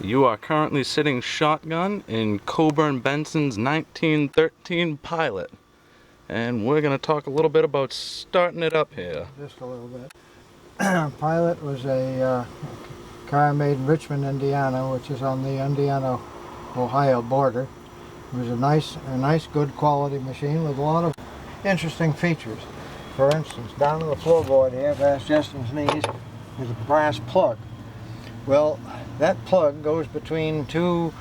You are currently sitting shotgun in Coburn Benson's 1913 Pilot. And we're going to talk a little bit about starting it up here. Just a little bit. Pilot was a car made in Richmond, Indiana, which is on the Indiana-Ohio border. It was a nice, good quality machine with a lot of interesting features. For instance, down on the floorboard here, past Justin's knees, is a brass plug. Well, that plug goes between two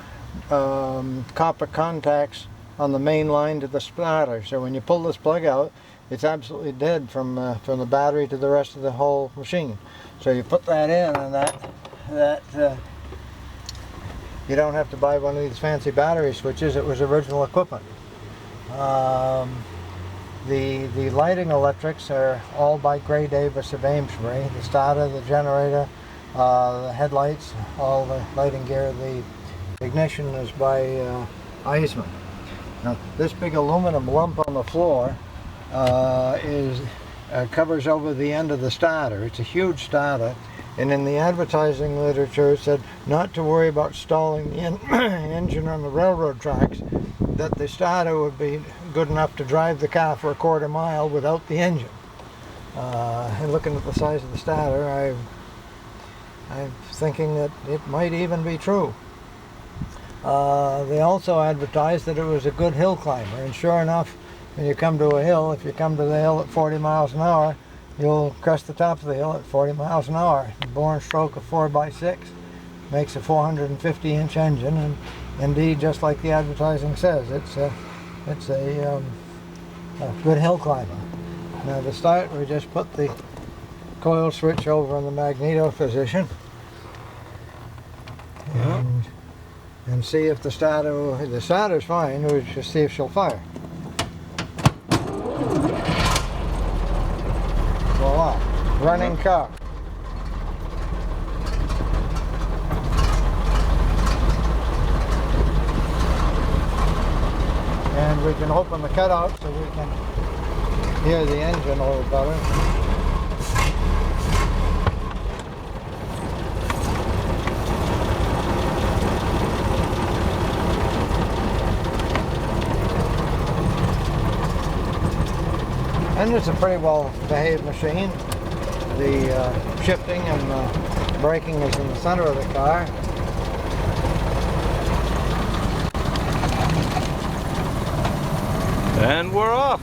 copper contacts on the main line to the starter. So when you pull this plug out, it's absolutely dead from the battery to the rest of the whole machine. So you put that in, and you don't have to buy one of these fancy battery switches. It was original equipment. The lighting electrics are all by Gray Davis of Amesbury. The starter, the generator, the headlights, all the lighting gear. The ignition is by Eisman. Now, this big aluminum lump on the floor covers over the end of the starter. It's a huge starter, and in the advertising literature it said not to worry about stalling the engine on the railroad tracks, that the starter would be good enough to drive the car for a quarter mile without the engine. And looking at the size of the starter, I'm thinking that it might even be true. They also advertised that it was a good hill climber, and sure enough, when you come to a hill, if you come to the hill at 40 miles an hour, you'll crest the top of the hill at 40 miles an hour. The bore and stroke of 4x6 makes a 450-inch engine, and indeed, just like the advertising says, it's a good hill climber. Now to start, we just put the coil switch over in the magneto position, and see if the starter's fine. We'll just see if she'll fire. Voila, running car. And we can open the cutout so we can hear the engine a little better. And it's a pretty well behaved machine. The shifting and the braking is in the center of the car. And we're off.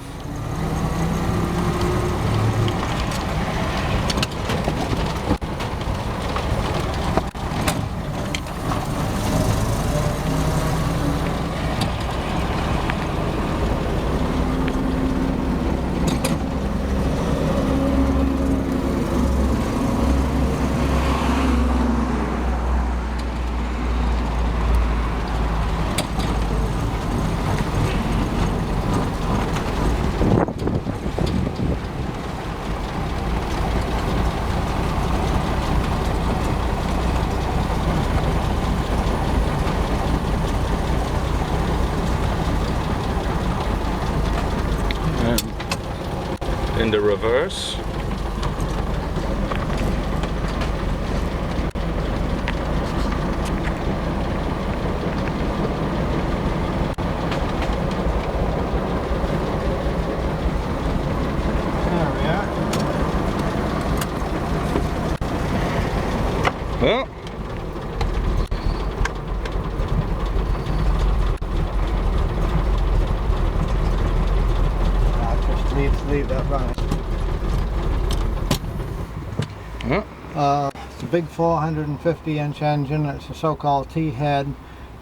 Into reverse. There we are. Well, Leave that running. It's a big 450-inch engine. It's a so-called T-head,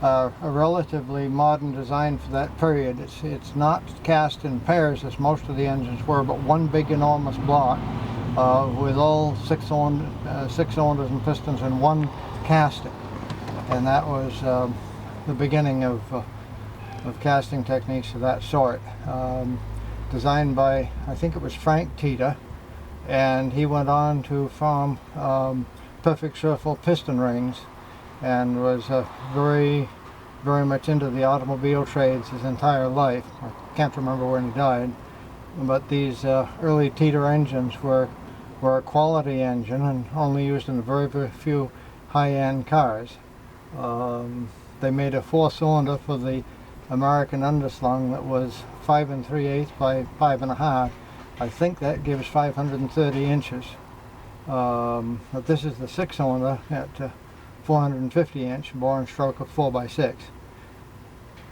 a relatively modern design for that period. It's not cast in pairs as most of the engines were, but one big enormous block with all six cylinders and pistons in one casting, and that was the beginning of casting techniques of that sort. Designed by, I think it was Frank Tita, and he went on to form Perfect Circle piston rings, and was very much into the automobile trades his entire life. I can't remember when he died, but these early Tita engines were a quality engine and only used in very few high-end cars. They made a 4-cylinder for the American underslung that was 5 3/8 by 5 1/2. I think that gives 530 inches. But this is the 6-cylinder at 450 inch bore and stroke of 4x6.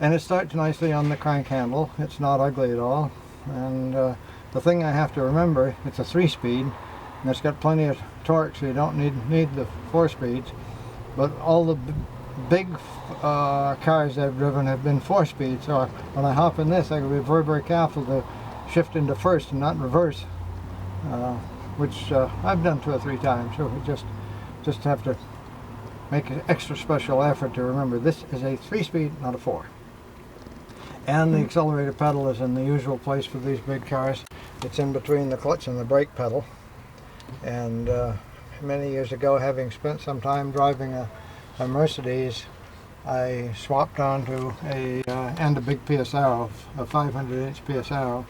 And it starts nicely on the crank handle. It's not ugly at all. And the thing I have to remember, it's a 3-speed, and it's got plenty of torque, so you don't need the 4 speeds. But all the big cars I've driven have been 4 speeds, so when I hop in this, I gotta be very, very careful to shift into first and not reverse, which I've done 2 or 3 times. So we just have to make an extra special effort to remember this is a 3-speed, not a 4. And the accelerator pedal is in the usual place for these big cars. It's in between the clutch and the brake pedal. And many years ago, having spent some time driving a Mercedes, I swapped onto a big PS Arrow, a 500-inch PS Arrow,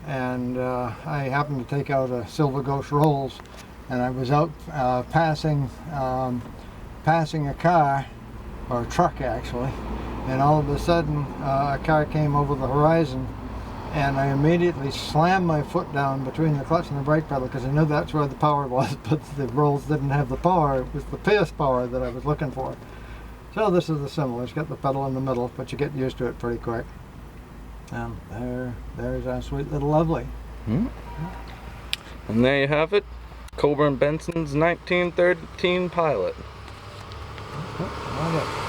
and I happened to take out a Silver Ghost Rolls, and I was out passing a car, or a truck actually, and all of a sudden a car came over the horizon, and I immediately slammed my foot down between the clutch and the brake pedal because I knew that's where the power was, but the Rolls didn't have the power. It was the PS power that I was looking for. So this is the similar. It's got the pedal in the middle, but you get used to it pretty quick. There's our sweet little lovely. And there you have it, Coburn Benson's 1913 Pilot. Love it.